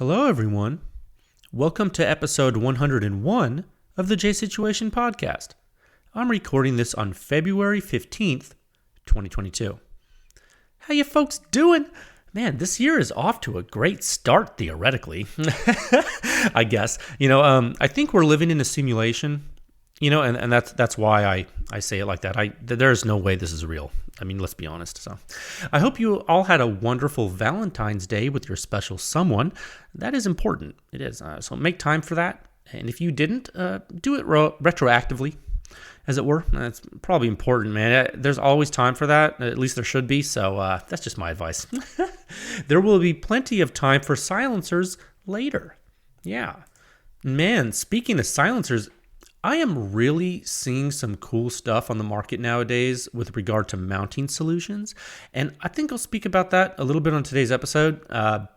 Hello, everyone. Welcome to episode 101 of the J Situation Podcast. I'm recording this on February 15th, 2022. How you folks doing? Man, this year is off to a great start, theoretically. I guess. I think we're living in a simulation, and that's why I say it like that. There's no way this is real. I mean, let's be honest. So I hope you all had a wonderful Valentine's Day with your special someone. That is important. It is. So make time for that. And if you didn't, do it retroactively, as it were. That's probably important, man. There's always time for that. At least there should be. So that's just my advice. There will be plenty of time for silencers later. Yeah. Man, speaking of silencers, I am really seeing some cool stuff on the market nowadays with regard to mounting solutions, and I think I'll speak about that a little bit on today's episode. I've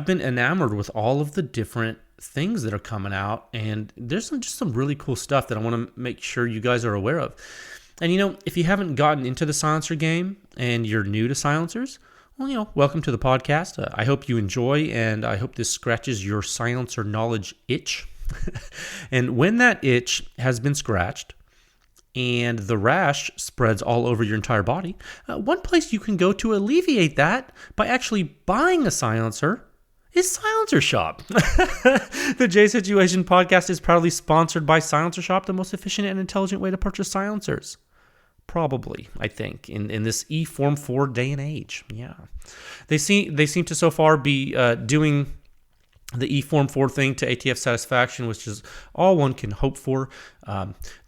been enamored with all of the different things that are coming out, and there's some really cool stuff that I want to make sure you guys are aware of. And if you haven't gotten into the silencer game and you're new to silencers, well, welcome to the podcast. I hope you enjoy, and I hope this scratches your silencer knowledge itch. And when that itch has been scratched and the rash spreads all over your entire body, one place you can go to alleviate that by actually buying a silencer is Silencer Shop. The J Situation Podcast is proudly sponsored by Silencer Shop, the most efficient and intelligent way to purchase silencers. Probably, I think, in this E-Form 4 day and age. Yeah. They seem to so far be doing the E-Form 4 thing to ATF satisfaction, which is all one can hope for.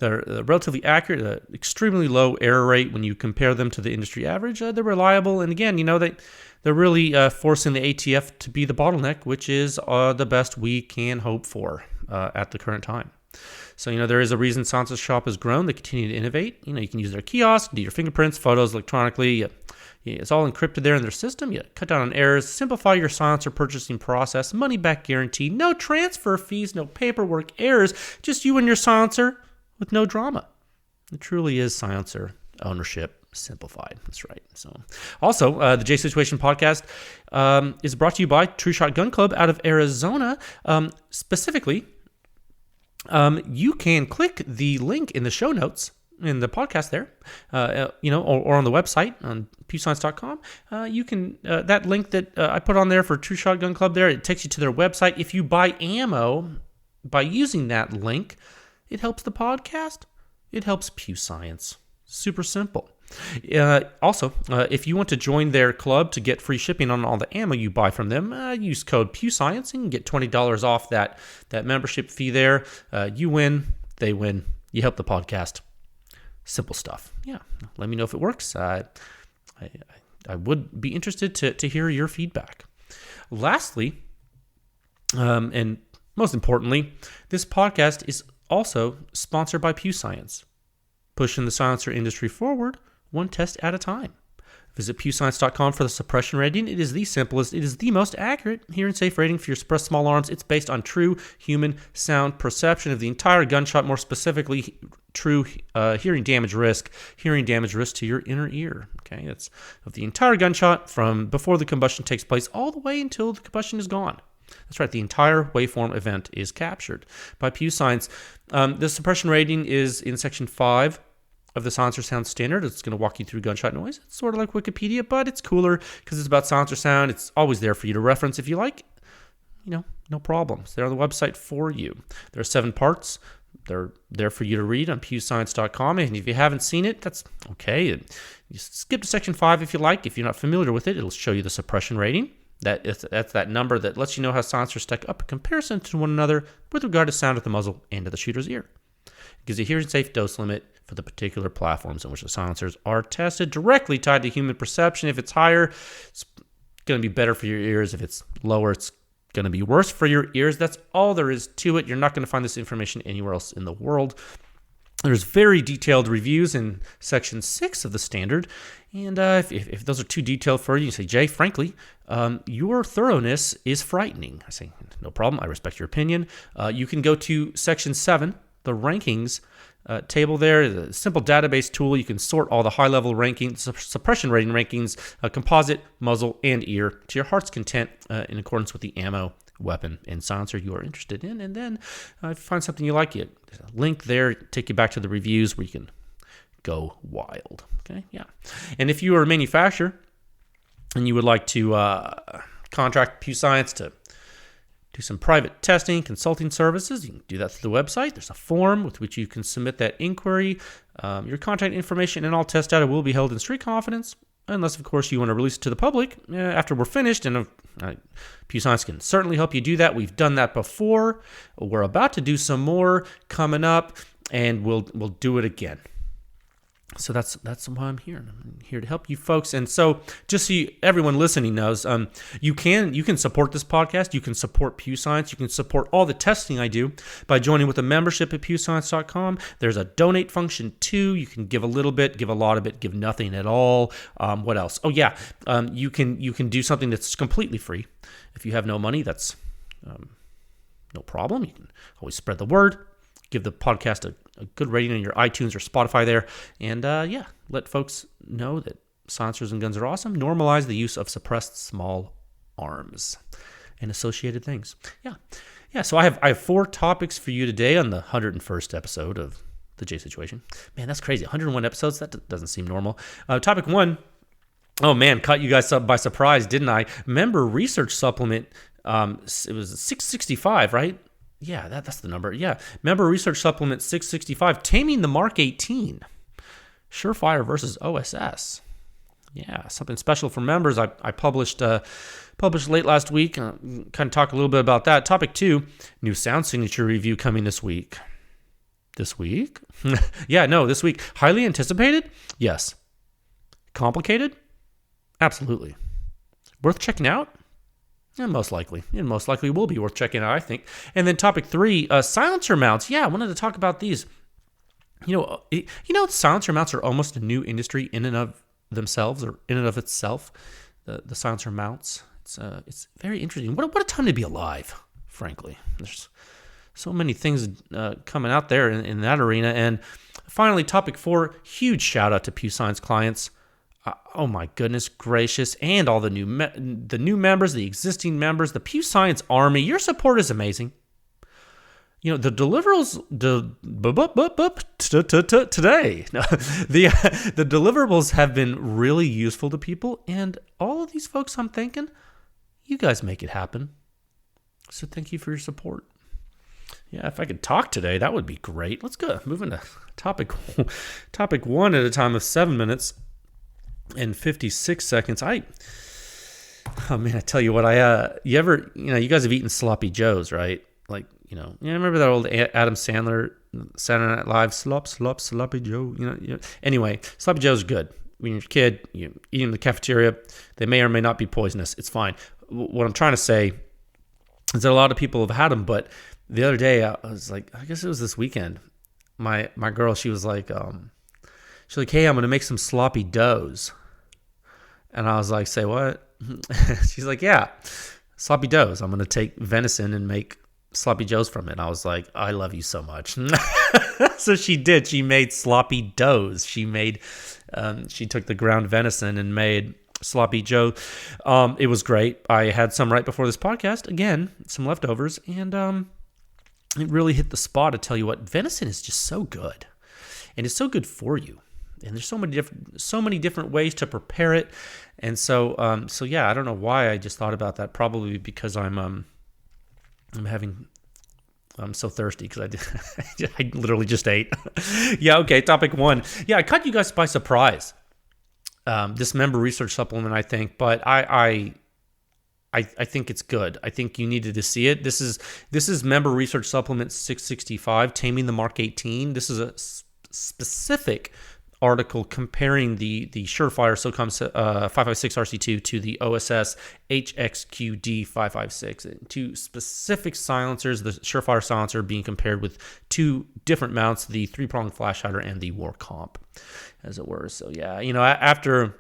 They're relatively accurate, extremely low error rate when you compare them to the industry average. They're reliable, and again, they're really forcing the ATF to be the bottleneck, which is the best we can hope for at the current time. So, there is a reason Silencer Shop has grown. They continue to innovate. You can use their kiosk, do your fingerprints, photos electronically. It's all encrypted there in their system. You cut down on errors, simplify your silencer purchasing process, money-back guarantee, no transfer fees, no paperwork errors, just you and your silencer with no drama. It truly is silencer ownership simplified. That's right. So, also, the J Situation Podcast is brought to you by True Shot Gun Club out of Arizona. Specifically, you can click the link in the show notes in the podcast there, or on the website on pewscience.com. You can, that link that I put on there for True Shot Gun Club there, it takes you to their website. If you buy ammo by using that link, it helps the podcast. It helps Pew Science. Super simple. Also, if you want to join their club to get free shipping on all the ammo you buy from them, use code PewScience and get $20 off that membership fee there. You win, they win, you help the podcast. Simple stuff. Yeah. Let me know if it works. I would be interested to hear your feedback. Lastly, and most importantly, this podcast is also sponsored by Pew Science, pushing the silencer industry forward one test at a time. Visit pewscience.com for the suppression rating. It is the simplest, it is the most accurate hearing safe rating for your suppressed small arms. It's based on true human sound perception of the entire gunshot, more specifically true hearing damage risk to your inner ear. Okay, that's of the entire gunshot from before the combustion takes place all the way until the combustion is gone. That's right, the entire waveform event is captured by Pew Science. The suppression rating is in section 5 of the Silencer Sound Standard. It's going to walk you through gunshot noise. It's sort of like Wikipedia, but it's cooler because it's about silencer sound. It's always there for you to reference if you like. No problems. They're on the website for you. There are 7 parts. They're there for you to read on pewscience.com. And if you haven't seen it, that's okay. You skip to section 5 if you like. If you're not familiar with it, it'll show you the suppression rating. That's that number that lets you know how silencers stack up in comparison to one another with regard to sound at the muzzle and to the shooter's ear. It gives you a hearing safe dose limit for the particular platforms in which the silencers are tested, directly tied to human perception. If it's higher, it's going to be better for your ears. If it's lower, it's going to be worse for your ears. That's all there is to it. You're not going to find this information anywhere else in the world. There's very detailed reviews in section 6 of the standard. And if those are too detailed for you, you say, Jay, frankly, your thoroughness is frightening. I say, no problem. I respect your opinion. You can go to section 7, the rankings, table there is a simple database tool. You can sort all the high-level rankings, suppression rating rankings, composite, muzzle, and ear to your heart's content in accordance with the ammo, weapon, and silencer you are interested in. And then if you find something you like, there's a link there, take you back to the reviews where you can go wild. Okay, yeah. And if you are a manufacturer and you would like to contract Pew Science to do some private testing, consulting services, you can do that through the website. There's a form with which you can submit that inquiry. Your contact information and all test data will be held in strict confidence, unless, of course, you want to release it to the public after we're finished. And Pew Science can certainly help you do that. We've done that before. We're about to do some more coming up, and we'll do it again. So that's why I'm here. I'm here to help you folks. And so just so everyone listening knows, you can support this podcast. You can support Pew Science. You can support all the testing I do by joining with a membership at pewscience.com. There's a donate function too. You can give a little bit, give a lot of it, give nothing at all. What else? Oh yeah, you can do something that's completely free. If you have no money, that's no problem. You can always spread the word. Give the podcast a good rating on your iTunes or Spotify there. And let folks know that silencers and guns are awesome. Normalize the use of suppressed small arms and associated things. Yeah. So I have 4 topics for you today on the 101st episode of The J Situation. Man, that's crazy. 101 episodes? That doesn't seem normal. Topic 1. Oh man, caught you guys up by surprise, didn't I? Member research supplement. It was 665, right? Yeah, that's the number. Yeah. Member Research Supplement 665, Taming the Mark 18. Surefire versus OSS. Yeah, something special for members. I published late last week. Kind of talk a little bit about that. Topic 2, new sound signature review coming this week. This week? This week. Highly anticipated? Yes. Complicated? Absolutely. Worth checking out? And most likely will be worth checking out, I think. And then topic 3, silencer mounts. Yeah, I wanted to talk about these. Silencer mounts are almost a new industry in and of themselves, or in and of itself. The silencer mounts. It's very interesting. What a time to be alive, frankly. There's so many things coming out there in that arena. And finally, topic 4, huge shout out to Pew Science clients. Oh my goodness gracious, and all the new members, the existing members, the Pew Science Army. Your support is amazing. The deliverables today. The deliverables have been really useful to people, and all of these folks, I'm thinking, you guys make it happen. So thank you for your support. Yeah, if I could talk today, that would be great. Let's go. Moving to topic 1 at a time of 7 minutes. In 56 seconds, I tell you what, you guys have eaten sloppy joes, right? Like, remember that old Adam Sandler Saturday Night Live, sloppy joe, Anyway, sloppy joes are good. When you're a kid, you eat in the cafeteria, they may or may not be poisonous. It's fine. What I'm trying to say is that a lot of people have had them, but the other day, I was like, I guess it was this weekend, my girl, she was like, hey, I'm going to make some sloppy doughs. And I was like, say what? She's like, yeah, sloppy doughs. I'm going to take venison and make sloppy joes from it. And I was like, I love you so much. So she did. She made sloppy doughs. She took the ground venison and made sloppy joe. It was great. I had some right before this podcast. Again, some leftovers. And it really hit the spot to tell you what. Venison is just so good. And it's so good for you. And there's so many different ways to prepare it, and so I don't know why I just thought about that. Probably because I'm so thirsty because I literally just ate. Yeah, okay. Topic 1. Yeah, I caught you guys by surprise. This member research supplement, I think, but I think it's good. I think you needed to see it. This is member research supplement 665, Taming the Mark 18. This is a specific article comparing the Surefire SOCOM 556 RC2 to the OSS HXQD 556. Two specific silencers, the Surefire silencer being compared with 2 different mounts, the 3-prong flash hider and the war comp, as it were. So yeah, after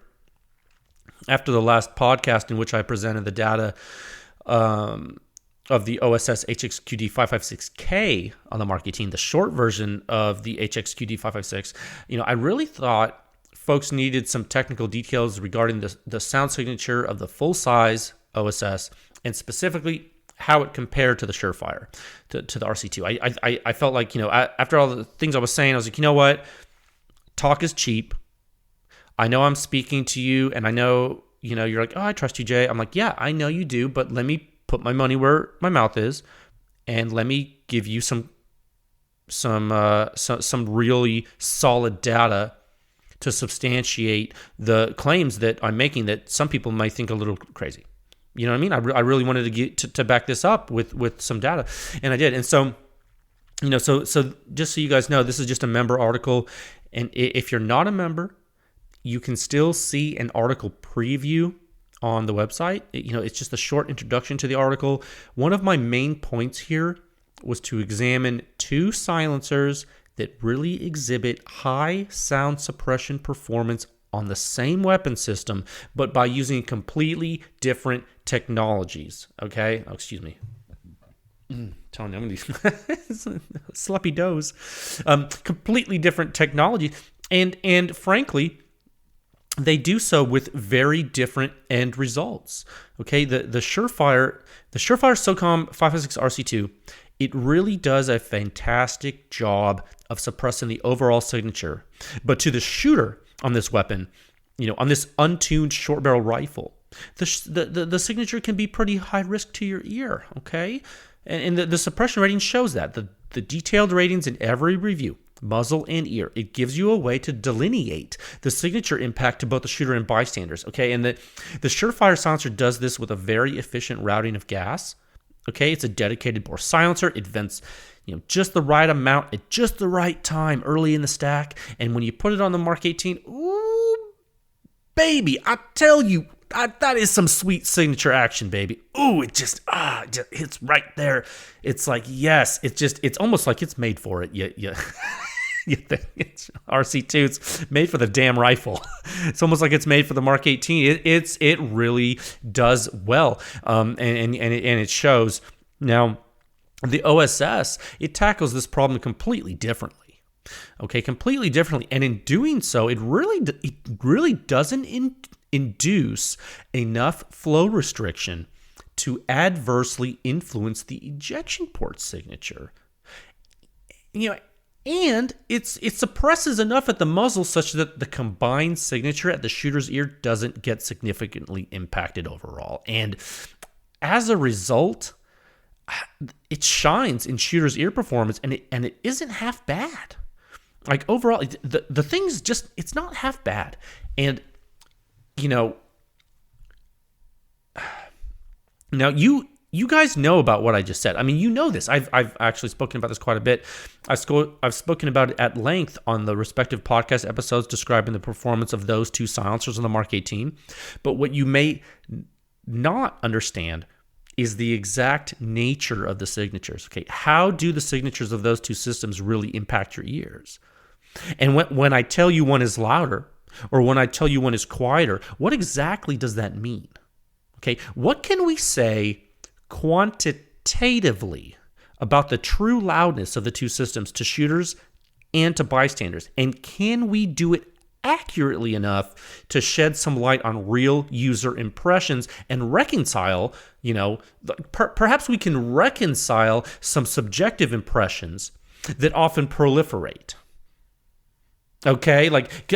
the last podcast in which I presented the data of the OSS HXQD 556K on the Mark 18, the short version of the HXQD 556, I really thought folks needed some technical details regarding the sound signature of the full-size OSS, and specifically how it compared to the Surefire, to the RC2. I felt like, after all the things I was saying, I was like, you know what? Talk is cheap. I know I'm speaking to you, and I know, you're like, oh, I trust you, Jay. I'm like, yeah, I know you do, but let me put my money where my mouth is, and let me give you some really solid data to substantiate the claims that I'm making that some people might think a little crazy. You know what I mean? I really wanted to get to back this up with some data, and I did. And so, so just so you guys know, this is just a member article, and if you're not a member, you can still see an article preview on the website. It's just a short introduction to the article. One of my main points here was to examine two silencers that really exhibit high sound suppression performance on the same weapon system, but by using completely different technologies. Okay? Oh, excuse me. Telling you, I'm going to sloppy doze. Completely different technology. And frankly, they do so with very different end results. Okay? The Surefire SOCOM 556 RC2, it really does a fantastic job of suppressing the overall signature. But to the shooter on this weapon, on this untuned short barrel rifle, the signature can be pretty high risk to your ear, okay? And the suppression rating shows that. The detailed ratings in every review, muzzle and ear, it gives you a way to delineate the signature impact to both the shooter and bystanders, okay? And the Surefire silencer does this with a very efficient routing of gas. Okay, it's a dedicated bore silencer. It vents, just the right amount at just the right time early in the stack. And when you put it on the Mark 18, ooh, baby, I tell you, that is some sweet signature action, baby. Ooh, it just hits right there. It's like, yes, it's almost like it's made for it. You think it's RC2, it's made for the damn rifle. It's almost like it's made for the Mark 18. It really does well, and it shows. Now, the OSS, it tackles this problem completely differently. Okay, completely differently, and in doing so, it really doesn't induce enough flow restriction to adversely influence the ejection port signature. And it suppresses enough at the muzzle such that the combined signature at the shooter's ear doesn't get significantly impacted overall. And as a result, it shines in shooter's ear performance, and it isn't half bad. Like overall, the thing's just, it's not half bad. And now you guys know about what I just said. I mean, you know this. I've actually spoken about this quite a bit. I've spoken about it at length on the respective podcast episodes describing the performance of those two silencers on the Mark 18. But what you may not understand is the exact nature of the signatures. Okay, how do the signatures of those two systems really impact your ears? And when I tell you one is louder, or when I tell you one is quieter, what exactly does that mean? Okay, what can we say quantitatively about the true loudness of the two systems to shooters and to bystanders? And can we do it accurately enough to shed some light on real user impressions and reconcile, perhaps we can reconcile some subjective impressions that often proliferate. Okay,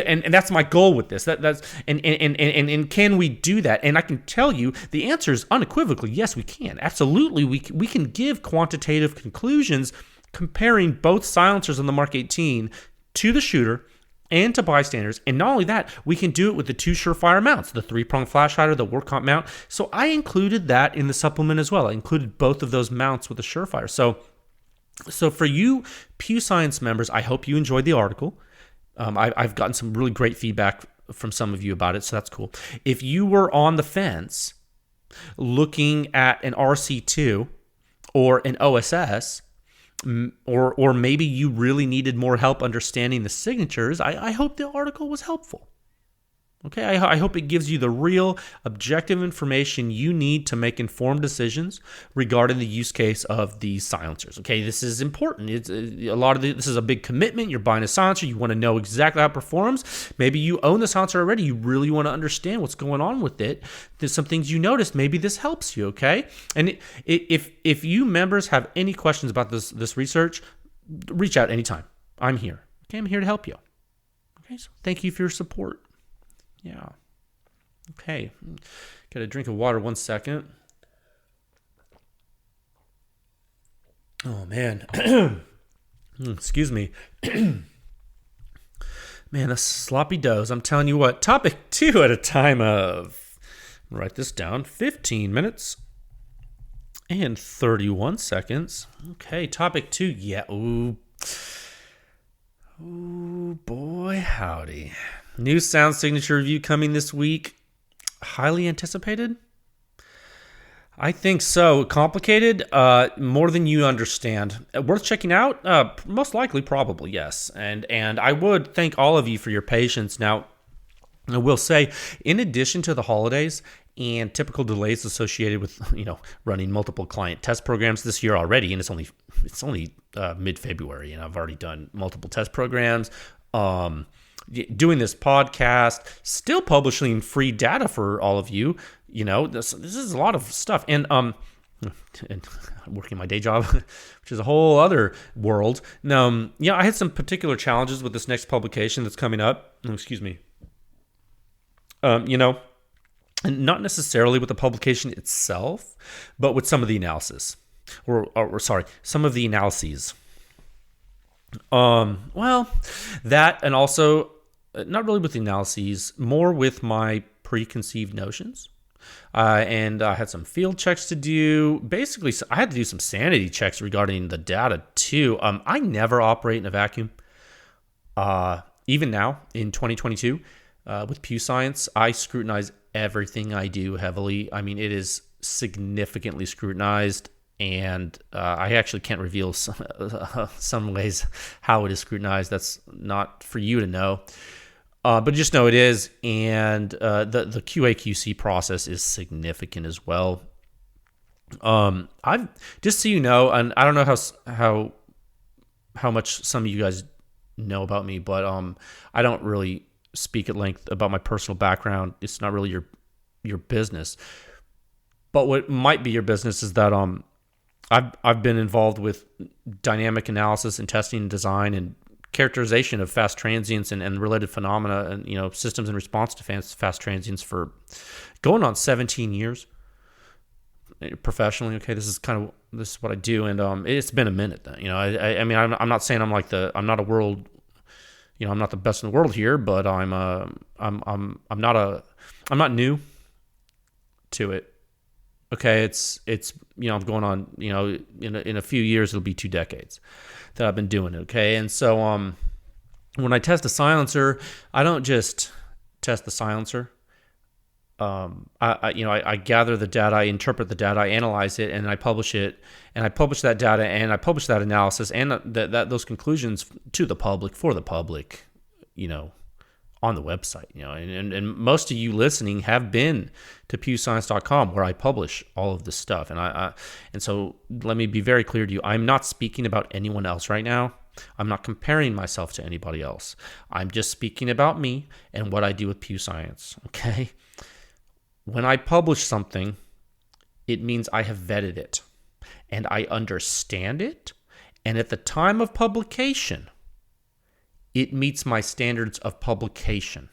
and that's my goal with this. That's and can we do that? And I can tell you the answer is unequivocally yes, we can. Absolutely, we can give quantitative conclusions comparing both silencers on the Mark 18 to the shooter and to bystanders. And not only that, we can do it with the two Surefire mounts, the 3-prong flash hider, the work comp mount. So I included that in the supplement as well. I included both of those mounts with the Surefire. So for you Pew Science members, I hope you enjoyed the article. I've gotten some really great feedback from some of you about it, so that's cool. If you were on the fence looking at an RC2 or an OSS, or maybe you really needed more help understanding the signatures, I hope the article was helpful. Okay, I hope it gives you the real objective information you need to make informed decisions regarding the use case of these silencers. Okay, this is important. It's this is a big commitment. You're buying a silencer. You want to know exactly how it performs. Maybe you own the silencer already. You really want to understand what's going on with it. There's some things you noticed. Maybe this helps you. Okay, and if you members have any questions about this research, reach out anytime. I'm here. Okay, I'm here to help you. Okay, so thank you for your support. Yeah. Okay. Got a drink of water 1 second. Oh, man. Excuse me. Man, a sloppy doze. I'm telling you what. Topic 2 at a time of, write this down, 15 minutes and 31 seconds. Okay, topic 2. Yeah. Ooh, boy, howdy. New sound signature review coming this week. Highly anticipated? I think so. Complicated? More than you understand. Worth checking out? Most likely, probably, yes. And I would thank all of you for your patience. Now, I will say, in addition to the holidays and typical delays associated with running multiple client test programs this year already, and it's only mid-February, and I've already done multiple test programs. Doing this podcast, still publishing free data for all of you. This is a lot of stuff, and working my day job, which is a whole other world. Now, I had some particular challenges with this next publication that's coming up. Excuse me. And not necessarily with the publication itself, but with some of the analysis, or some of the analyses. That, and also not really with the analyses, more with my preconceived notions. And I had some field checks to do. Basically, I had to do some sanity checks regarding the data too. I never operate in a vacuum. Even now in 2022, with Pew Science, I scrutinize everything I do heavily. I mean, it is significantly scrutinized. And I actually can't reveal some ways how it is scrutinized. That's not for you to know. But just know it is. And the QA/QC process is significant as well. I've just so you know, and I don't know how much some of you guys know about me, but I don't really speak at length about my personal background. It's not really your business. But what might be your business is that I've been involved with dynamic analysis and testing and design and characterization of fast transients and related phenomena and systems in response to fast transients for going on 17 years professionally. Okay, this is what I do, and it's been a minute. I mean, I'm not saying I'm not the best in the world here, but I'm not new to it. Okay, it's I'm going on, in a few years it'll be 2 decades that I've been doing it. Okay, and so when I test a silencer, I don't just test the silencer. I gather the data, I interpret the data, I analyze it, and I publish it, and I publish that data, and I publish that analysis and those conclusions to the public, for the public, on the website, and most of you listening have been to pewscience.com, where I publish all of this stuff. And so let me be very clear to you. I'm not speaking about anyone else right now. I'm not comparing myself to anybody else. I'm just speaking about me and what I do with Pew Science. Okay. When I publish something, it means I have vetted it and I understand it. And at the time of publication, it meets my standards of publication.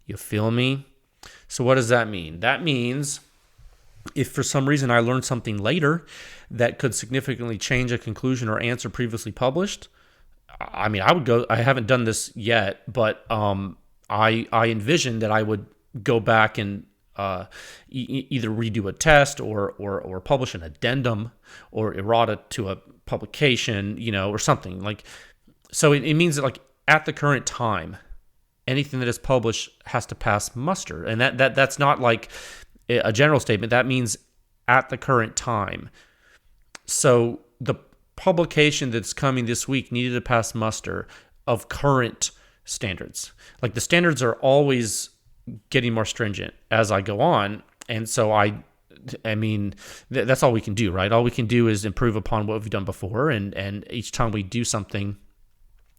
You feel me? So what does that mean? That means if for some reason I learn something later that could significantly change a conclusion or answer previously published, I mean, I haven't done this yet, but I envision that I would go back and either redo a test or publish an addendum or errata to a publication, or something like. So it means that, like, at the current time, anything that is published has to pass muster, and that's not like a general statement. That means at the current time. So the publication that's coming this week needed to pass muster of current standards. Like the standards are always getting more stringent as I go on. And so I mean, that's all we can do, right? All we can do is improve upon what we've done before. And each time we do something,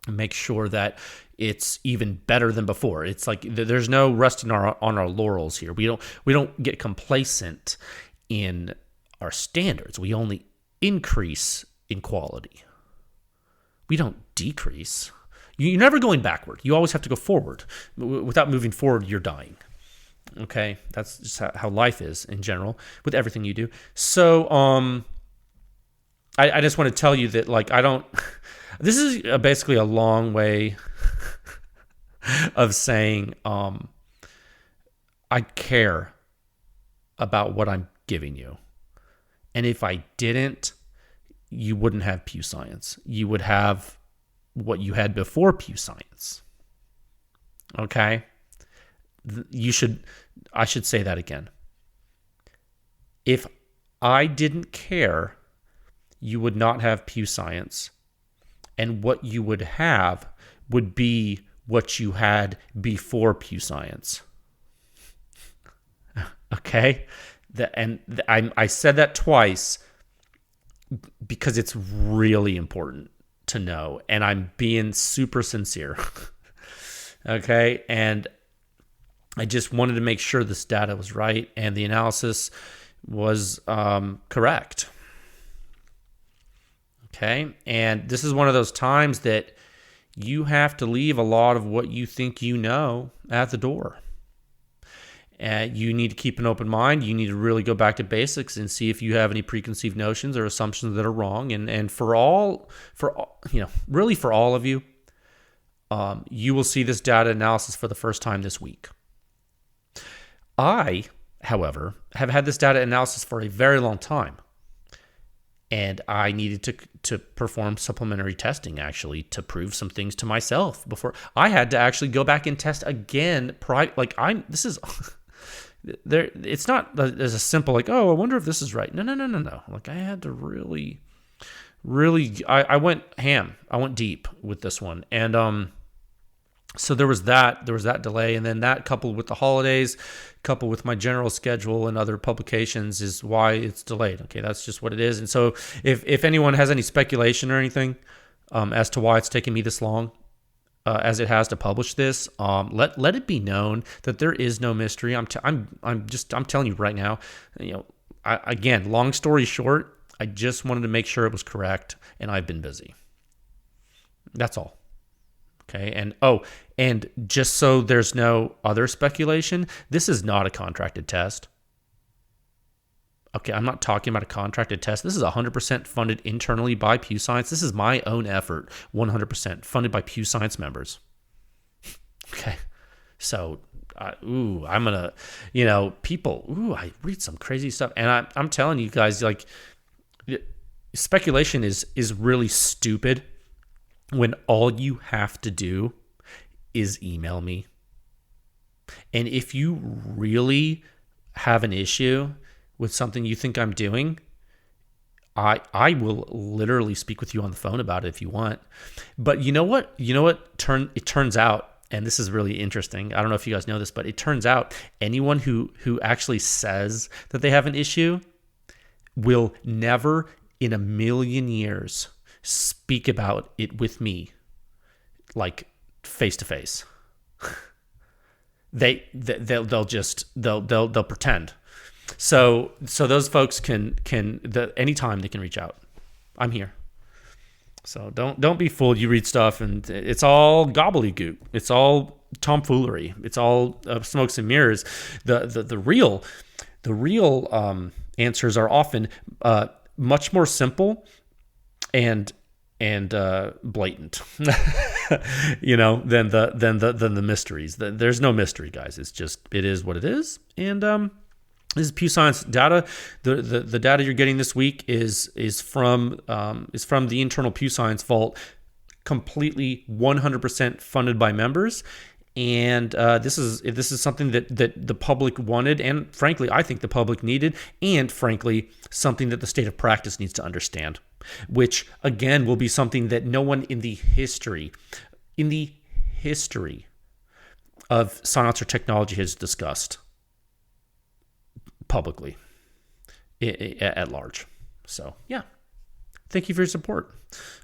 make sure that it's even better than before. It's like there's no resting on our laurels here. We don't get complacent in our standards. We only increase in quality. We don't decrease. You're never going backward. You always have to go forward. Without moving forward, you're dying. Okay? That's just how life is in general with everything you do. So I just want to tell you that, like, I don't... This is basically a long way of saying I care about what I'm giving you. And if I didn't, you wouldn't have Pew Science. You would have what you had before Pew Science. Okay? I should say that again. If I didn't care, you would not have Pew Science. And what you would have would be what you had before Pew Science. Okay? I said that twice because it's really important to know. And I'm being super sincere. Okay? And I just wanted to make sure this data was right and the analysis was correct. Okay? And this is one of those times that you have to leave a lot of what you think you know at the door. You need to keep an open mind. You need to really go back to basics and see if you have any preconceived notions or assumptions that are wrong. And for all of you, you will see this data analysis for the first time this week. I, however, have had this data analysis for a very long time. And I needed to perform supplementary testing, actually, to prove some things to myself before I had to actually go back and test again. It's not as a simple, like, oh, I wonder if this is right. No. Like, I had to really, I went ham. I went deep with this one. And so there was that delay. And then that coupled with the holidays, coupled with my general schedule and other publications is why it's delayed. Okay, that's just what it is. And so if anyone has any speculation or anything as to why it's taking me this long, as it has to publish this, let it be known that there is no mystery. I'm telling you right now. Again, long story short, I just wanted to make sure it was correct, and I've been busy. That's all. Okay, and just so there's no other speculation, this is not a contracted test. Okay, I'm not talking about a contracted test. This is 100% funded internally by Pew Science. This is my own effort, 100% funded by Pew Science members. Okay, so, I'm going to, people, I read some crazy stuff. And I'm telling you guys, like, speculation is really stupid when all you have to do is email me. And if you really have an issue with something you think I'm doing, I will literally speak with you on the phone about it if you want. But you know what? It turns out, and this is really interesting. I don't know if you guys know this, but it turns out anyone who actually says that they have an issue will never in a million years speak about it with me, like face to face. They'll pretend. So those folks can anytime they can reach out. I'm here. So don't be fooled. You read stuff and it's all gobbledygook. It's all tomfoolery. It's all smokes and mirrors. The real answers are often much more simple and blatant, than the mysteries. There's no mystery, guys. It is what it is. And this is Pew Science data. The data you're getting this week is from the internal Pew Science vault, completely 100% funded by members. And this is something that the public wanted, and frankly, I think the public needed, and frankly, something that the state of practice needs to understand, which again will be something that no one in the history history of silencer technology has discussed publicly at large. So, yeah. Thank you for your support.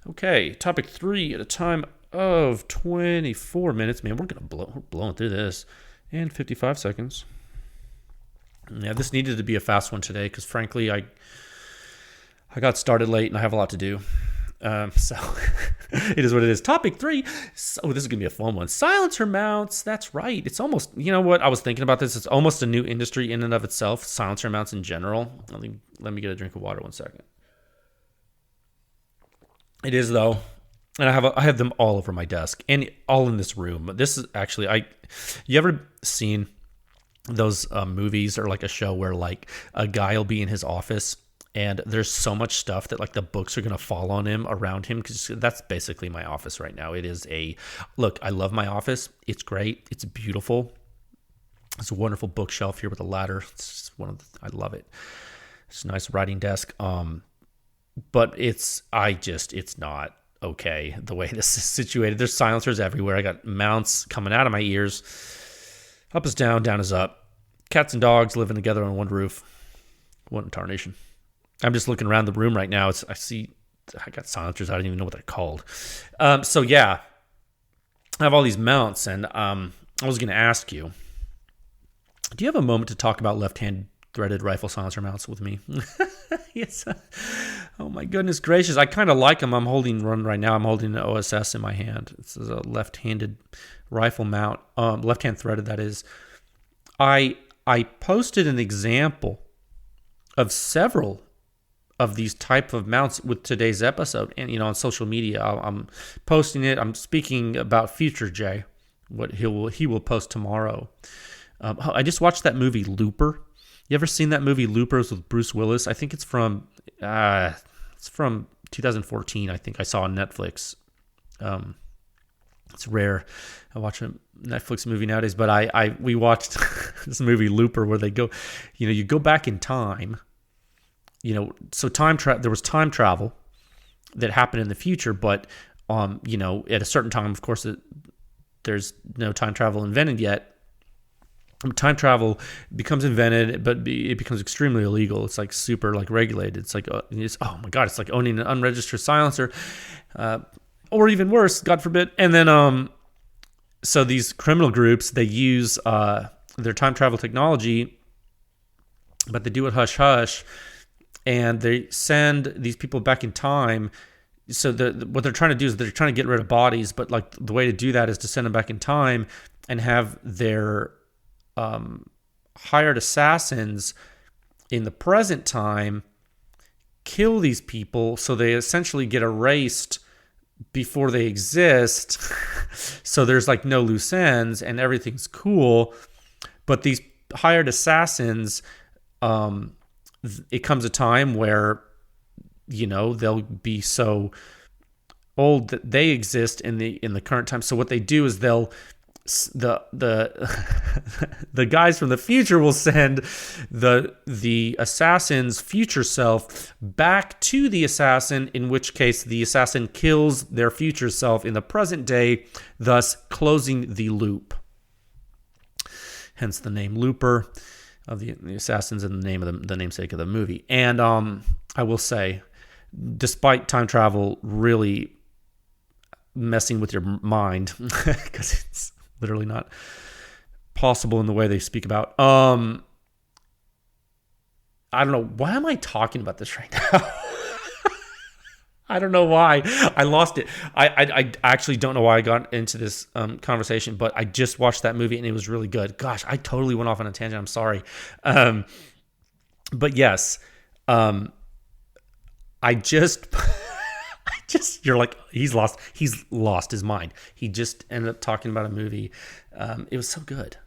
Okay, topic 3 at a time of 24 minutes. Man, we're blowing through this. And 55 seconds. Yeah, this needed to be a fast one today because, frankly, I got started late and I have a lot to do. So it is what it is. Topic 3. So this is going to be a fun one. Silencer mounts. That's right. It's almost, you know what? I was thinking about this. It's almost a new industry in and of itself. Silencer mounts in general. Let me get a drink of water 1 second. It is, though. And I have them all over my desk and all in this room. This is actually, you ever seen those movies or like a show where like a guy will be in his office and there's so much stuff that like the books are going to fall on him around him? Because that's basically my office right now. It is look, I love my office. It's great. It's beautiful. It's a wonderful bookshelf here with a ladder. It's I love it. It's a nice writing desk. But it's not okay the way this is situated. There's silencers everywhere. I got mounts coming out of my ears. Up is down, down is up. Cats and dogs living together on one roof. What in tarnation. I'm just looking around the room right now. I got silencers. I don't even know what they're called. So yeah, I have all these mounts, and I was going to ask you, do you have a moment to talk about left-hand threaded rifle silencer mounts with me? Yes. Oh my goodness gracious. I kind of like them. I'm holding one right now. I'm holding an OSS in my hand. This is a left-handed rifle mount. Left-hand threaded, that is. I posted an example of several of these type of mounts with today's episode, and on social media. I'm posting it. I'm speaking about Future Jay, what he will post tomorrow. I just watched that movie Looper. You ever seen that movie Loopers with Bruce Willis? I think it's from 2014. I think I saw on Netflix. It's rare I watch a Netflix movie nowadays, but we watched this movie Looper where they go, you go back in time. So there was time travel that happened in the future, but at a certain time, of course, there's no time travel invented yet. Time travel becomes invented, but it becomes extremely illegal. It's like super like regulated. It's like, oh my God, it's like owning an unregistered silencer, or even worse, God forbid. And then, so these criminal groups, they use their time travel technology, but they do it hush hush, and they send these people back in time. So what they're trying to do is they're trying to get rid of bodies, but like the way to do that is to send them back in time and have their hired assassins in the present time kill these people, so they essentially get erased before they exist. So there's like no loose ends and everything's cool. But these hired assassins, it comes a time where they'll be so old that they exist in the current time. So what they do is the guys from the future will send the assassin's future self back to the assassin, in which case the assassin kills their future self in the present day, thus closing the loop. Hence the name Looper of the assassins and the name of the namesake of the movie. And I will say, despite time travel really messing with your mind, because it's literally not possible in the way they speak about. I don't know. Why am I talking about this right now? I don't know why. I lost it. I actually don't know why I got into this conversation, but I just watched that movie and it was really good. Gosh, I totally went off on a tangent. I'm sorry. But yes, you're like, he's lost his mind. He just ended up talking about a movie. It was so good.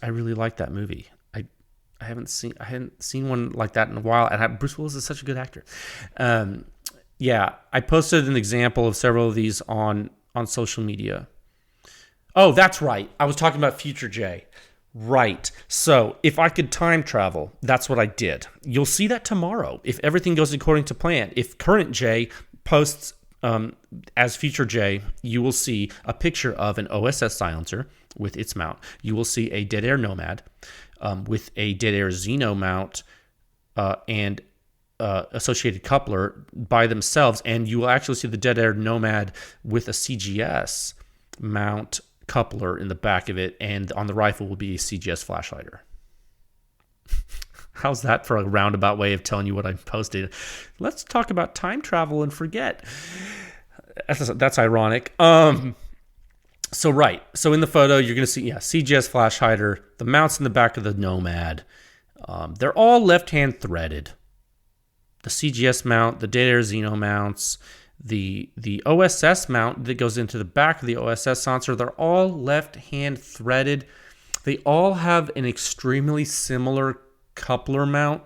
I really like that movie. I hadn't seen one like that in a while. And Bruce Willis is such a good actor. Yeah, I posted an example of several of these on social media. Oh, that's right. I was talking about Future Jay. Right. So if I could time travel, that's what I did. You'll see that tomorrow if everything goes according to plan. If current Jay posts as Feature J, you will see a picture of an OSS silencer with its mount. You will see a dead air Nomad with a dead air Xeno mount and associated coupler by themselves, and you will actually see the dead air Nomad with a CGS mount coupler in the back of it, and on the rifle will be a CGS flashlighter. How's that for a roundabout way of telling you what I posted? Let's talk about time travel and forget. That's ironic. So in the photo, you're going to see, CGS flash hider, the mounts in the back of the Nomad. They're all left-hand threaded. The CGS mount, the Dead Air Xeno mounts, the OSS mount that goes into the back of the OSS silencer, they're all left-hand threaded. They all have an extremely similar coupler mount,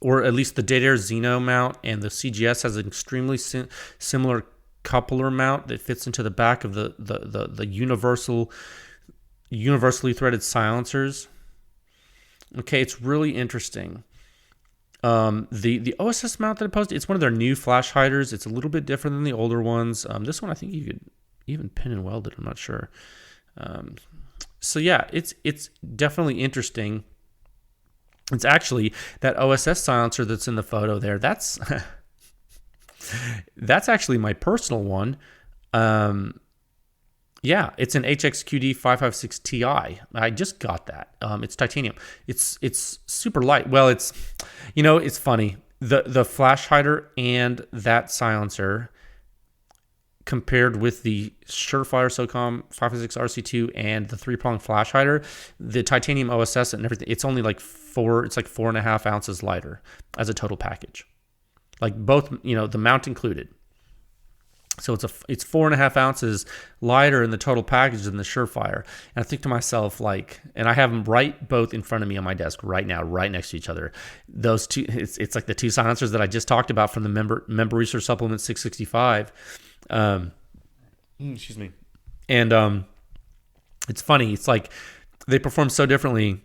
or at least the Dead Air Xeno mount and the CGS has an extremely similar coupler mount that fits into the back of the universally threaded silencers. Okay, it's really interesting. The OSS mount that I posted, it's one of their new flash hiders. It's a little bit different than the older ones. This one I think you could even pin and weld it. I'm not sure. So yeah, it's definitely interesting. It's actually that OSS silencer that's in the photo there. That's actually my personal one. Yeah, it's an HXQD 556 Ti. I just got that. It's titanium. It's super light. Well, it's funny. The flash hider and that silencer compared with the Surefire SOCOM 556 RC2 and the 3-prong flash hider, the titanium OSS and everything, it's only like 4.5 ounces lighter as a total package. Like both, the mount included. So it's 4.5 ounces lighter in the total package than the Surefire. And I think to myself, and I have them both in front of me on my desk right now, right next to each other. Those two, it's like the two silencers that I just talked about from the member research supplement 665. Excuse me. And it's funny. It's like they perform so differently.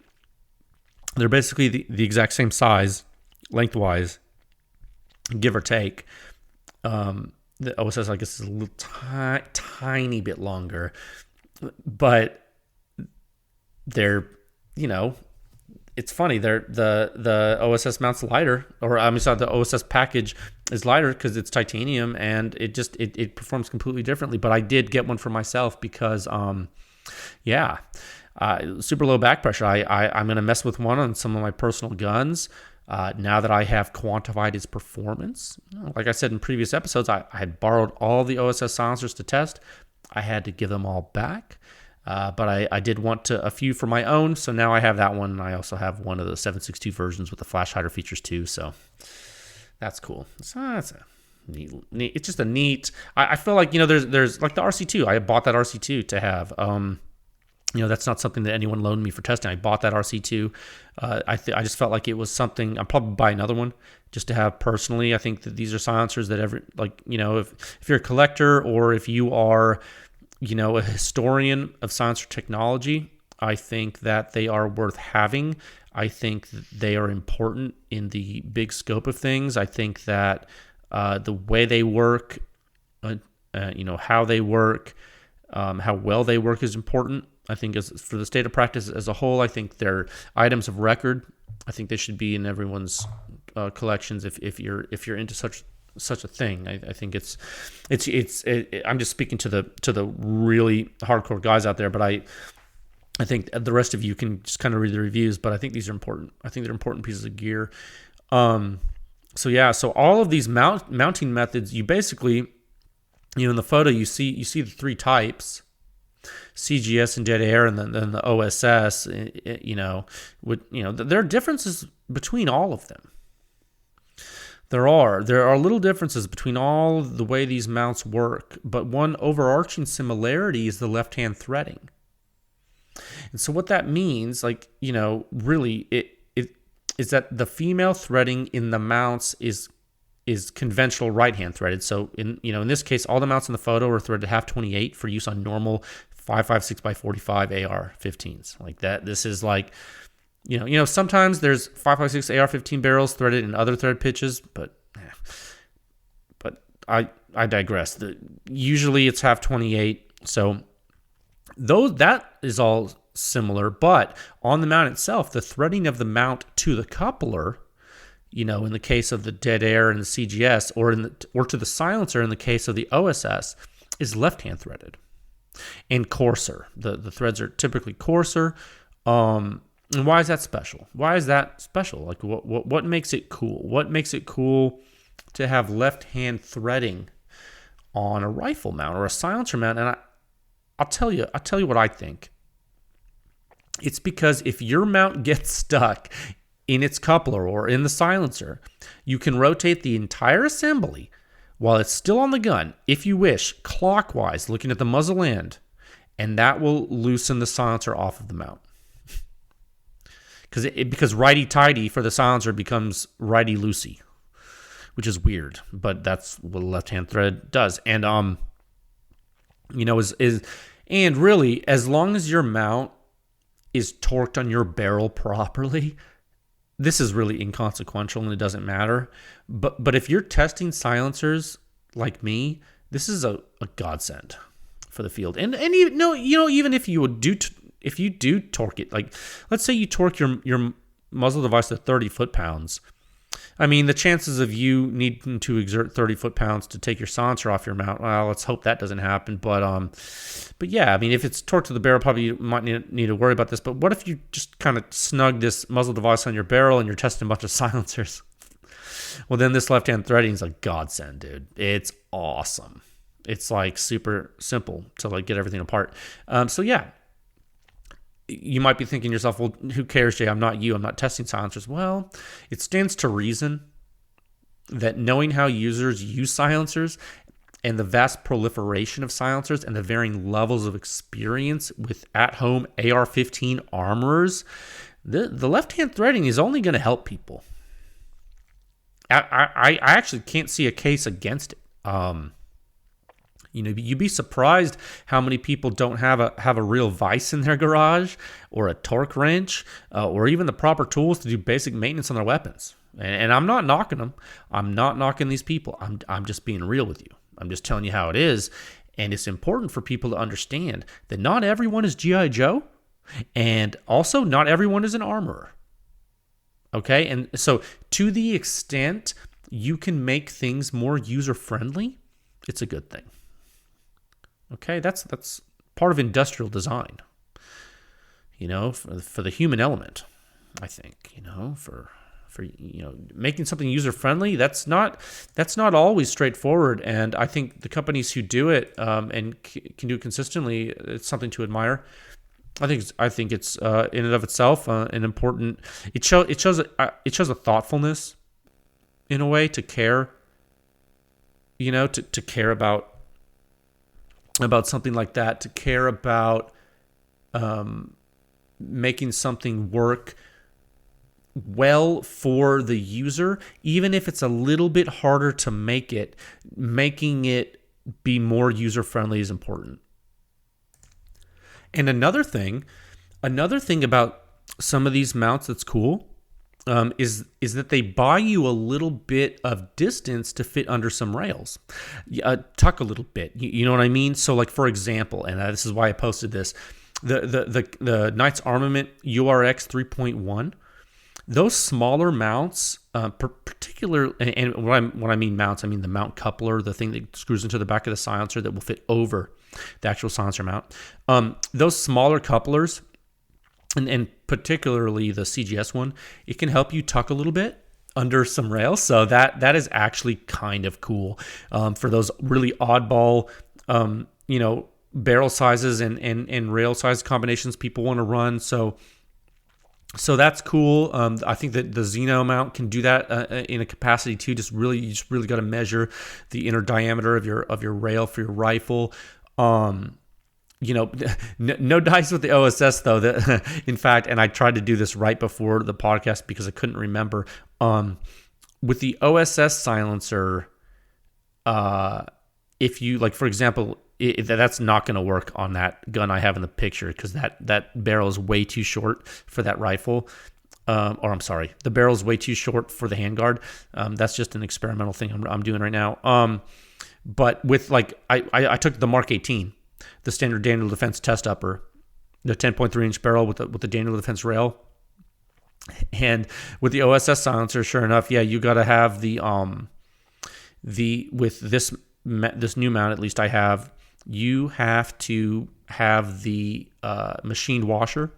They're basically the exact same size, lengthwise, give or take. The OSS, I guess, is a little tiny bit longer, but they're, it's funny. The OSS mount's lighter, or I'm sorry, the OSS package is lighter because it's titanium, and it performs completely differently. But I did get one for myself because, super low back pressure. I'm gonna mess with one on some of my personal guns. Now that I have quantified its performance, like I said in previous episodes, I had borrowed all the OSS silencers to test. I had to give them all back, but I did want a few for my own, so now I have that one. And I also have one of the 7.62 versions with the flash hider features too, so that's cool. So that's a neat. It's just a neat. I feel like there's like the RC2. I bought that RC2 to have. That's not something that anyone loaned me for testing. I bought that RC2. I just felt like it was something. I'll probably buy another one just to have personally. I think that these are silencers that if you're a collector or if you are, a historian of silencer technology, I think that they are worth having. I think that they are important in the big scope of things. I think that the way they work, how they work, how well they work is important. I think as for the state of practice as a whole, I think they're items of record. I think they should be in everyone's collections if you're into such a thing. I think it's I'm just speaking to the really hardcore guys out there, but I think the rest of you can just kind of read the reviews. But I think these are important. I think they're important pieces of gear. So all of these mounting methods, you basically, in the photo you see the three types. CGS and dead air, and then the OSS. There are differences between all of them. There are little differences between all the way these mounts work, but one overarching similarity is the left-hand threading. And so what that means, really, it is that the female threading in the mounts is conventional right-hand threaded. So in this case, all the mounts in the photo are threaded half 28 for use on normal 5.56 by 45 AR-15s like that. This is sometimes there's 5.56 AR-15 barrels threaded in other thread pitches, but I digress. Usually it's half 28, so that is all similar. But on the mount itself, the threading of the mount to the coupler, in the case of the dead air and the CGS, or to the silencer in the case of the OSS, is left-hand threaded and coarser. The threads are typically coarser. And why is that special? Like, what makes it cool? What makes it cool to have left-hand threading on a rifle mount or a silencer mount? And I'll tell you what I think. It's because if your mount gets stuck in its coupler or in the silencer, you can rotate the entire assembly while it's still on the gun, if you wish, clockwise, looking at the muzzle end, and that will loosen the silencer off of the mount. Because righty-tighty for the silencer becomes righty-loosey, which is weird, but that's what a left-hand thread does. And and really, as long as your mount is torqued on your barrel properly, this is really inconsequential and it doesn't matter. But if you're testing silencers like me, this is a godsend for the field. And even if you do torque it, like let's say you torque your muzzle device to 30 foot-pounds. I mean, the chances of you needing to exert 30 foot-pounds to take your silencer off your mount, well, let's hope that doesn't happen. But yeah, I mean, if it's torqued to the barrel, probably you might need to worry about this. But what if you just kind of snug this muzzle device on your barrel and you're testing a bunch of silencers? Well, then this left-hand threading is a godsend, dude. It's awesome. It's like super simple to like get everything apart. So yeah. You might be thinking to yourself, well, who cares, Jay? I'm not you. I'm not testing silencers. Well, it stands to reason that knowing how users use silencers and the vast proliferation of silencers and the varying levels of experience with at-home AR-15 armorers, the left-hand threading is only going to help people. I actually can't see a case against it. You'd be surprised how many people don't have a real vise in their garage or a torque wrench or even the proper tools to do basic maintenance on their weapons. And I'm not knocking them. I'm not knocking these people. I'm just being real with you. I'm just telling you how it is. And it's important for people to understand that not everyone is G.I. Joe, and also not everyone is an armorer. Okay? And so to the extent you can make things more user-friendly, it's a good thing. Okay, that's part of industrial design, for the human element, I think, for making something user-friendly, that's not always straightforward. And I think the companies who do it and can do it consistently, it's something to admire. I think it's in and of itself an important. It shows a thoughtfulness in a way to care. To care about something like that, to care about making something work well for the user, even if it's a little bit harder to make it, making it be more user-friendly is important. And another thing about some of these mounts that's cool is that they buy you a little bit of distance to fit under some rails. Tuck a little bit, you know what I mean? So like, for example, and this is why I posted this, the Knights Armament URX 3.1, those smaller mounts, particular, and when I mean mounts, I mean the mount coupler, the thing that screws into the back of the silencer that will fit over the actual silencer mount. Those smaller couplers, and particularly the CGS one, it can help you tuck a little bit under some rails. So that is actually kind of cool for those really oddball, barrel sizes and rail size combinations people want to run. So that's cool. I think that the Xeno mount can do that in a capacity too. You just really got to measure the inner diameter of your rail for your rifle. No dice with the OSS though. In fact, and I tried to do this right before the podcast because I couldn't remember. With the OSS silencer, if you like, for example, that's not going to work on that gun I have in the picture because that barrel is way too short for that rifle. or I'm sorry, the barrel's way too short for the handguard. That's just an experimental thing I'm doing right now. But with I took the Mark 18, the standard Daniel Defense test upper, the 10.3 inch barrel with the Daniel Defense rail, and with the OSS silencer. Sure enough, yeah, you got to have the with this new mount, at least I have. You have to have the machined washer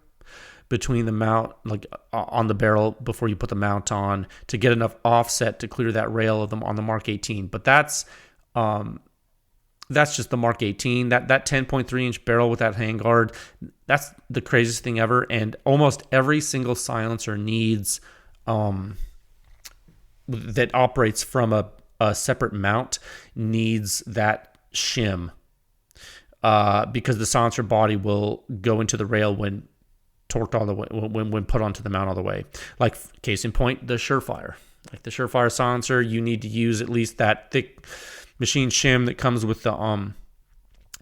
between the mount, like on the barrel, before you put the mount on, to get enough offset to clear that rail of them on the Mark 18. But that's just the Mark 18. That 10.3 inch barrel with that handguard, that's the craziest thing ever. And almost every single silencer needs that operates from a separate mount needs that shim, because the silencer body will go into the rail when torqued all the way, when put onto the mount all the way. Like, case in point, the Surefire. Like the Surefire silencer, you need to use at least that thick machine shim that comes with the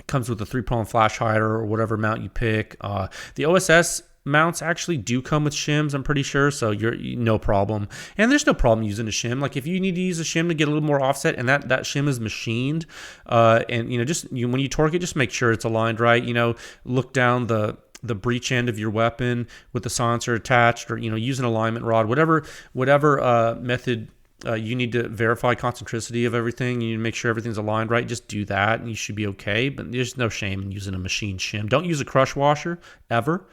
3-prong flash hider or whatever mount you pick. The OSS mounts actually do come with shims, I'm pretty sure, so you're no problem. And there's no problem using a shim. Like, if you need to use a shim to get a little more offset, and that shim is machined, and when you torque it, just make sure it's aligned right. Look down the breech end of your weapon with the silencer attached, or use an alignment rod, whatever method. You need to verify concentricity of everything. You need to make sure everything's aligned right. Just do that, and you should be okay. But there's no shame in using a machine shim. Don't use a crush washer ever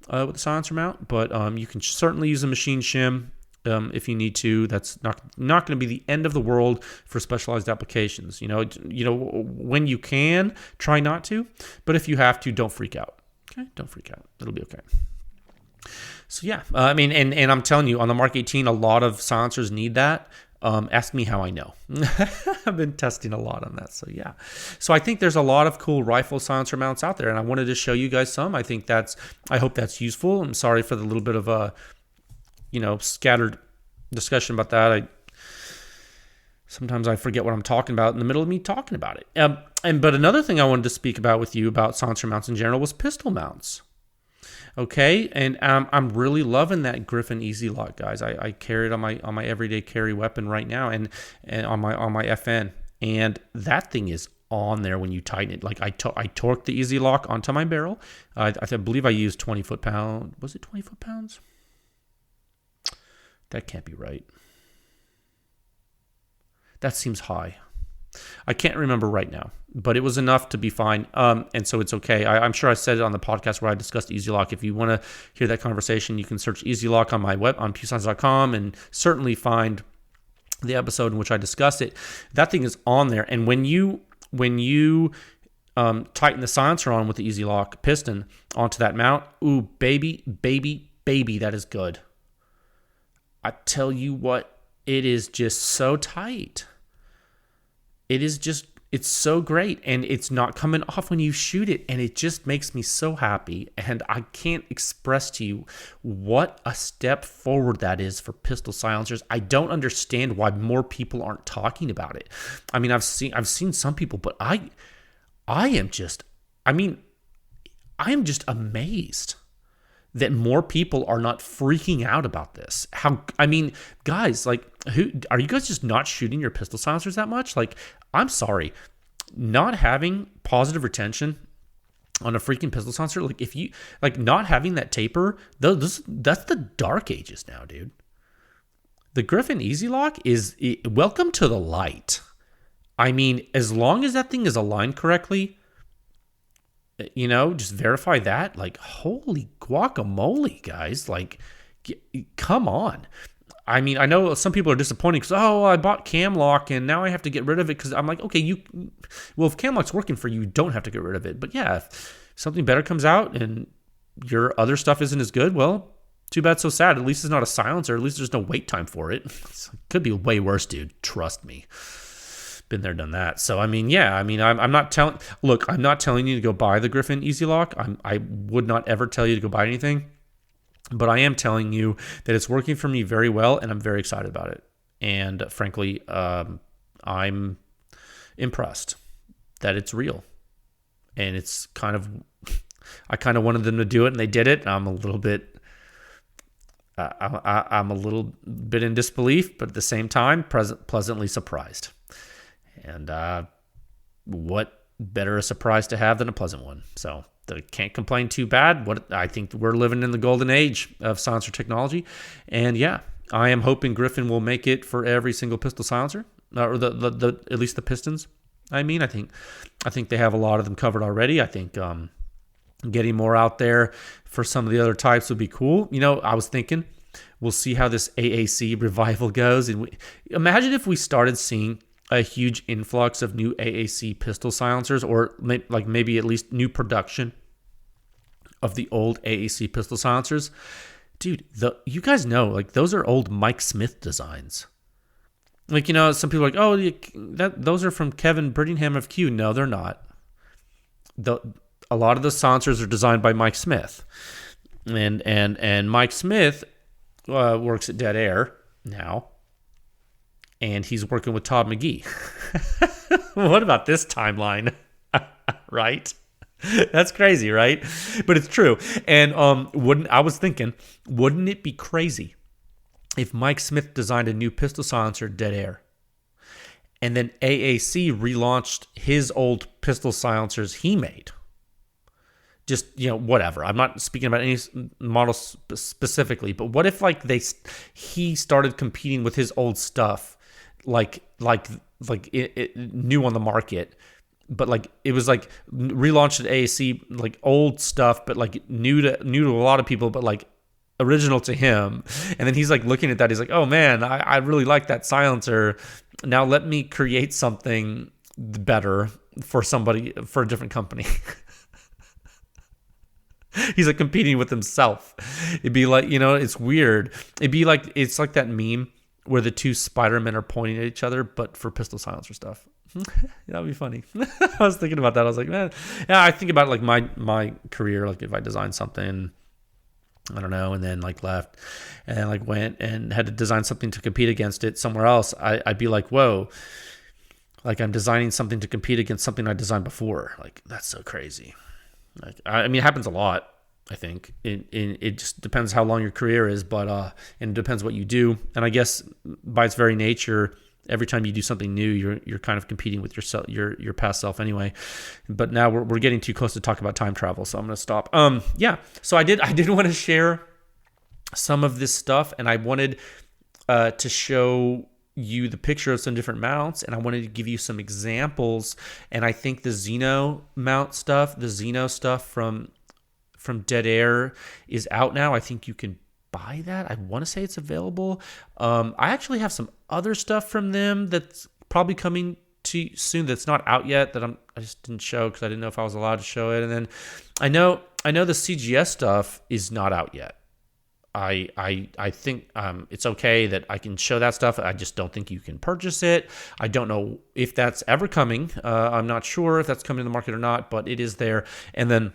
with the silencer mount, but you can certainly use a machine shim if you need to. That's not going to be the end of the world for specialized applications. When you can, try not to. But if you have to, don't freak out. Okay, don't freak out. It'll be okay. So yeah, and I'm telling you, on the Mark 18, a lot of silencers need that. Ask me how I know. I've been testing a lot on that. So yeah. So I think there's a lot of cool rifle silencer mounts out there, and I wanted to show you guys some. I hope that's useful. I'm sorry for the little bit of a, scattered discussion about that. Sometimes I forget what I'm talking about in the middle of me talking about it. But another thing I wanted to speak about with you about silencer mounts in general was pistol mounts. Okay, and I'm really loving that Griffin Easy Lock, guys. I carry it on my everyday carry weapon right now, and on my FN, and that thing is on there when you tighten it. Like I torqued the Easy Lock onto my barrel. I believe I used 20 foot-pound. Was it 20 foot-pounds? That can't be right. That seems high. I can't remember right now, but it was enough to be fine. And so it's okay. I'm sure I said it on the podcast where I discussed Easy Lock. If you want to hear that conversation, you can search Easy Lock on my web on pewscience.com and certainly find the episode in which I discussed it. That thing is on there. And when you tighten the silencer on with the Easy Lock piston onto that mount, ooh, baby, that is good. I tell you what, it is just so tight. It's so great, and it's not coming off when you shoot it, and it just makes me so happy, and I can't express to you what a step forward that is for pistol silencers. I don't understand why more people aren't talking about it. I mean, I've seen some people, but I am just amazed that more people are not freaking out about this. Guys, who are you guys just not shooting your pistol silencers that much? Like, I'm sorry, not having positive retention on a freaking pistol silencer, like if you not having that taper, that's the dark ages now, dude. The Griffin Easy Lock is welcome to the light. I mean, as long as that thing is aligned correctly, just verify that. Like, holy guacamole, guys! Like, come on. I mean, I know some people are disappointed because, I bought cam lock and now I have to get rid of it because I'm like, okay, if cam lock's working for you, you don't have to get rid of it. But yeah, if something better comes out and your other stuff isn't as good, well, too bad, so sad. At least it's not a silencer. At least there's no wait time for it. It could be way worse, dude. Trust me. Been there, done that. So, I'm not telling you to go buy the Griffin Easy Lock. I would not ever tell you to go buy anything. But I am telling you that it's working for me very well, and I'm very excited about it. And frankly, I'm impressed that it's real. And it's I kind of wanted them to do it, and they did it. I'm a little bit, I'm a little bit in disbelief, but at the same time, pleasantly surprised. And what better a surprise to have than a pleasant one? So can't complain too bad. I think we're living in the golden age of silencer technology. And yeah, I am hoping Griffin will make it for every single pistol silencer, or the at least the pistons. I think they have a lot of them covered already. I think getting more out there for some of the other types would be cool. I was thinking we'll see how this AAC revival goes. And imagine if we started seeing a huge influx of new AAC pistol silencers, or maybe at least new production of the old AAC pistol silencers. Dude, you guys know, those are old Mike Smith designs. Some people are like, oh, those are from Kevin Brittingham of Q. No, they're not. A lot of the silencers are designed by Mike Smith, and Mike Smith works at Dead Air now, and he's working with Todd McGee. What about this timeline? Right? That's crazy, right? But it's true. And wouldn't it be crazy if Mike Smith designed a new pistol silencer, Dead Air, and then AAC relaunched his old pistol silencers he made? Just, whatever. I'm not speaking about any model specifically, but what if he started competing with his old stuff, it new on the market, but it was relaunched at AAC, old stuff, but new to a lot of people, but original to him. And then he's looking at that, he's like, oh man, I really like that silencer. Now let me create something better for a different company. He's competing with himself. It'd be it's weird. It'd be it's like that meme where the two Spider-Men are pointing at each other, but for pistol silencer stuff. That'd be funny. I was thinking about that. I was like, man, yeah, I think about my career, if I designed something, I don't know, and then left and went and had to design something to compete against it somewhere else, I'd be like, whoa, I'm designing something to compete against something I designed before. That's so crazy. It happens a lot. I think it just depends how long your career is, but and it depends what you do. And I guess by its very nature, every time you do something new, you're kind of competing with yourself, your past self anyway. But now we're getting too close to talk about time travel, so I'm going to stop. So I did want to share some of this stuff, and I wanted to show you the picture of some different mounts, and I wanted to give you some examples. And I think the Xeno mount stuff, the Xeno stuff from Dead Air is out now. I think you can buy that. I want to say it's available. I actually have some other stuff from them that's probably coming to soon that's not out yet that I just didn't show because I didn't know if I was allowed to show it. And then I know the CGS stuff is not out yet. I think it's okay that I can show that stuff. I just don't think you can purchase it. I don't know if that's ever coming. I'm not sure if that's coming to the market or not, but it is there. And then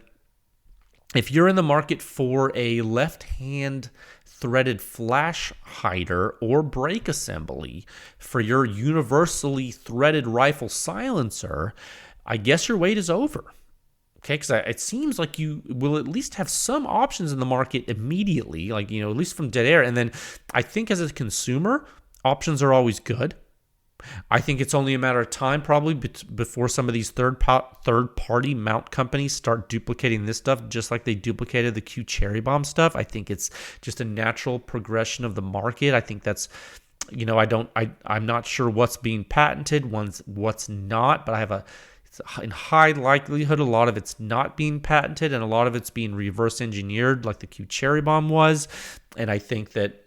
if you're in the market for a left-hand threaded flash hider or brake assembly for your universally threaded rifle silencer, I guess your wait is over. Okay, because it seems like you will at least have some options in the market immediately, at least from Dead Air. And then I think as a consumer, options are always good. I think it's only a matter of time probably before some of these third-party mount companies start duplicating this stuff just like they duplicated the Q Cherry Bomb stuff. I think it's just a natural progression of the market. I think that's, I'm not sure what's being patented, what's not, but I have in high likelihood, a lot of it's not being patented and a lot of it's being reverse engineered like the Q Cherry Bomb was. And I think that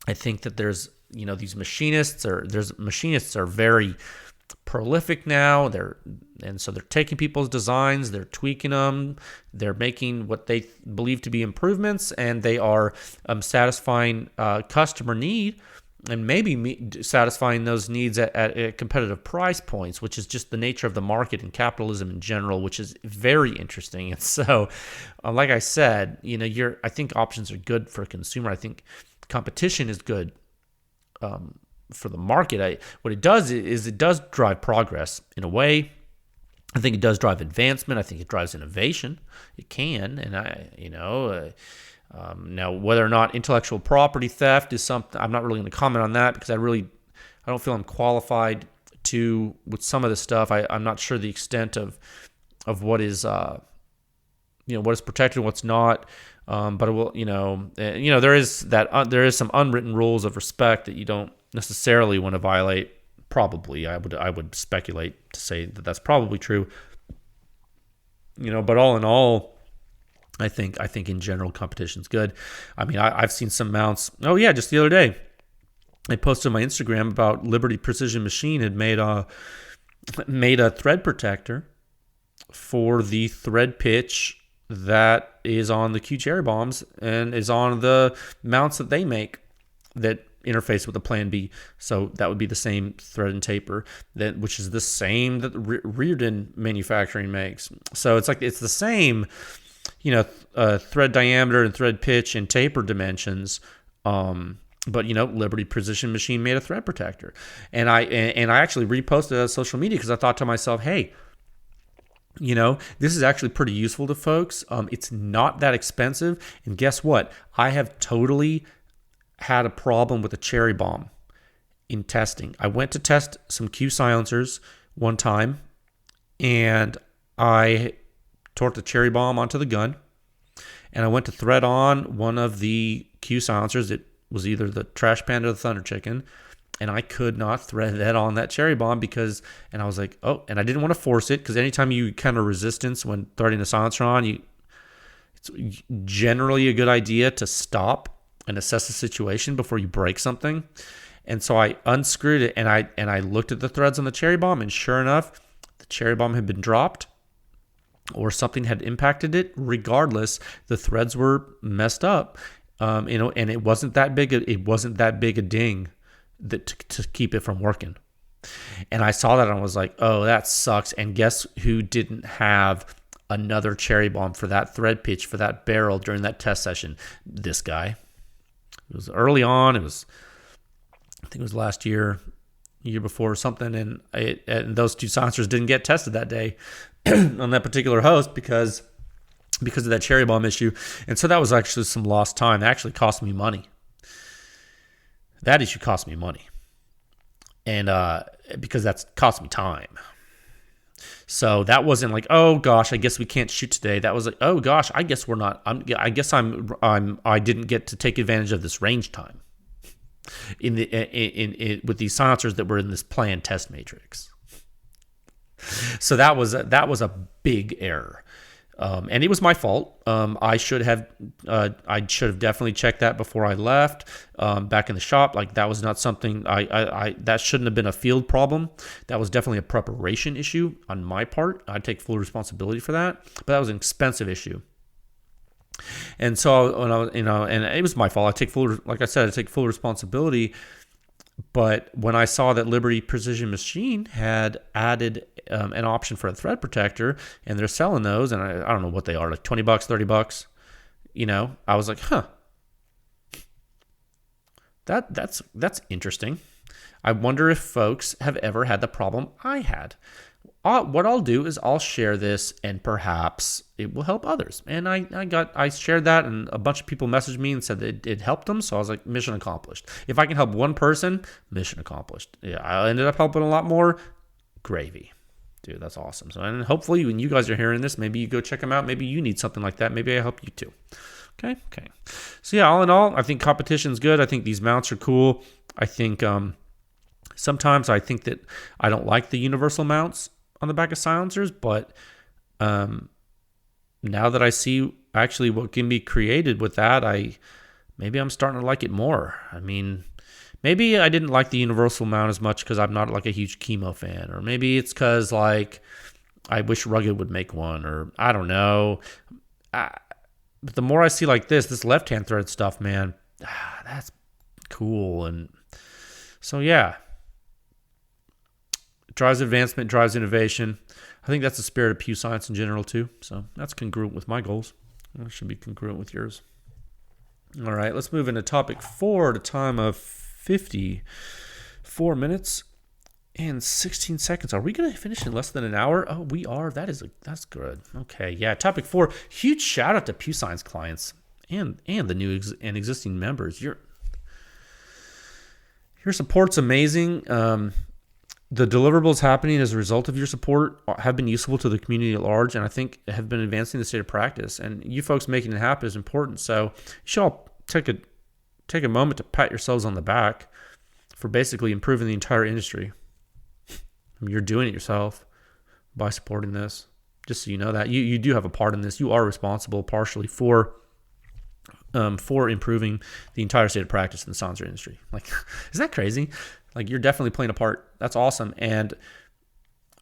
there's, these machinists are very prolific now. So they're taking people's designs, they're tweaking them, they're making what they believe to be improvements, and they are satisfying customer need. And maybe satisfying those needs at competitive price points, which is just the nature of the market and capitalism in general, which is very interesting. And so, like I said, I think options are good for a consumer. I think competition is good for the market. What it does is it does drive progress in a way. I think it does drive advancement. I think it drives innovation. It can, and Now, whether or not intellectual property theft is something, I'm not really going to comment on that because I don't feel I'm qualified to with some of this stuff. I'm not sure the extent of what is what is protected and what's not. But it will, there is some unwritten rules of respect that you don't necessarily want to violate. Probably, I would speculate to say that that's probably true. But all in all, I think in general competition's good. I mean, I've seen some mounts. Oh yeah, just the other day, I posted on my Instagram about Liberty Precision Machine had made a thread protector for the thread pitch that is on the Q cherry bombs and is on the mounts that they make that interface with the Plan B. So that would be the same thread and taper which is the same that Reardon Manufacturing makes. So it's the same, thread diameter and thread pitch and taper dimensions. But Liberty Precision Machine made a thread protector, and I actually reposted it on social media because I thought to myself, hey, this is actually pretty useful to folks. It's not that expensive, and guess what? I have totally had a problem with a cherry bomb in testing. I went to test some Q silencers one time, and I torqued the cherry bomb onto the gun, and I went to thread on one of the Q silencers. It was either the Trash Panda or the Thunder Chicken, and I could not thread that on that cherry bomb and I was like, oh, and I didn't want to force it because anytime you kind of resistance when threading a silencer on, it's generally a good idea to stop and assess the situation before you break something. And so I unscrewed it and I looked at the threads on the cherry bomb, and sure enough, the cherry bomb had been dropped or something had impacted it. Regardless, the threads were messed up. And it wasn't that big. It wasn't that big a ding to keep it from working. And I saw that and I was like, oh, that sucks. And guess who didn't have another cherry bomb for that thread pitch for that barrel during that test session? This guy. It was early on. I think it was last year before or something, and those two silencers didn't get tested that day on that particular host because of that cherry bomb issue. And so that was actually some lost time. It actually cost me money. That issue cost me money. And because that's cost me time. So that wasn't like, oh gosh, I guess we can't shoot today. That was like, oh gosh, I guess we're not. I didn't get to take advantage of this range time with these silencers that were in this planned test matrix. So that was a big error. And it was my fault. I should have definitely checked that before I left. Back in the shop, like that was not something that shouldn't have been a field problem. That was definitely a preparation issue on my part. I take full responsibility for that. But that was an expensive issue. And so when and it was my fault. I take full responsibility. But when I saw that Liberty Precision Machine had added an option for a thread protector, and they're selling those, and I don't know what they are, like $20, $30, I was like, huh, that's interesting. I wonder if folks have ever had the problem I had. What I'll do is I'll share this, and perhaps it will help others. And I shared that, and a bunch of people messaged me and said that it helped them. So I was like, mission accomplished. If I can help one person, mission accomplished. Yeah, I ended up helping a lot more. Gravy. Dude, that's awesome. So, and hopefully when you guys are hearing this, maybe you go check them out. Maybe you need something like that. Maybe I help you too. Okay. So yeah, all in all, I think competition's good. I think these mounts are cool. I think sometimes I think that I don't like the universal mounts on the back of silencers, but now that I see actually what can be created with that, maybe I'm starting to like it more. I mean, maybe I didn't like the universal mount as much because I'm not like a huge chemo fan, or maybe it's because like I wish Rugged would make one, or I don't know. But the more I see like this left-hand thread stuff, man, that's cool. And so yeah. Drives advancement, drives innovation. I think that's the spirit of Pew Science in general too. So that's congruent with my goals. That should be congruent with yours. All right, let's move into topic 4 at a time of 54 minutes and 16 seconds. Are we going to finish in less than an hour? Oh, we are. That's good. Okay, yeah. Topic 4. Huge shout out to Pew Science clients and the new and existing members. Your support's amazing. The deliverables happening as a result of your support have been useful to the community at large, and I think have been advancing the state of practice. And you folks making it happen is important. So you should all take a moment to pat yourselves on the back for basically improving the entire industry. I mean, you're doing it yourself by supporting this. Just so you know that you do have a part in this. You are responsible partially for improving the entire state of practice in the silencer industry. Like, isn't that crazy? Like, you're definitely playing a part. That's awesome. And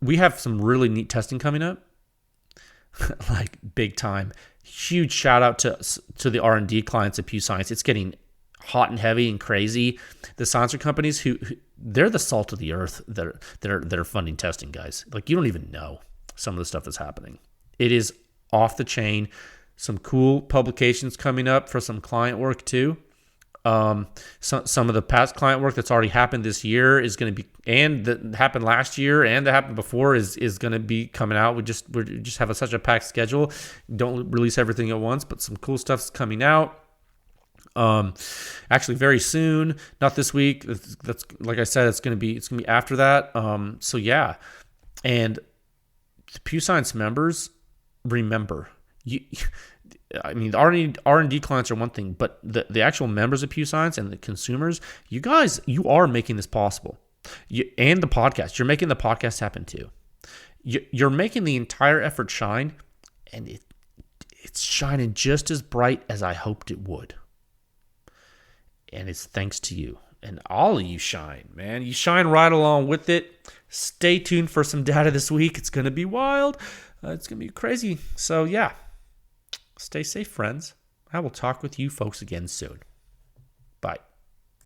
we have some really neat testing coming up, like big time. Huge shout out to the R&D clients at Pew Science. It's getting hot and heavy and crazy. The silencer companies who they're the salt of the earth that are funding testing, guys. Like, you don't even know some of the stuff that's happening. It is off the chain. Some cool publications coming up for some client work too. Some of the past client work that's already happened this year is going to be, and that happened last year and that happened before is going to be coming out. We just have such a packed schedule. Don't release everything at once, but some cool stuff's coming out. Actually very soon, not this week. That's like I said, it's going to be after that. So yeah, and the Pew Science members, remember, I mean, the R&D clients are one thing, but the actual members of Pew Science and the consumers, you guys, you are making this possible. And the podcast, you're making the podcast happen too. You're making the entire effort shine, and it's shining just as bright as I hoped it would. And it's thanks to you. And all of you shine, man. You shine right along with it. Stay tuned for some data this week. It's going to be wild. It's going to be crazy. So, yeah. Stay safe, friends. I will talk with you folks again soon. Bye.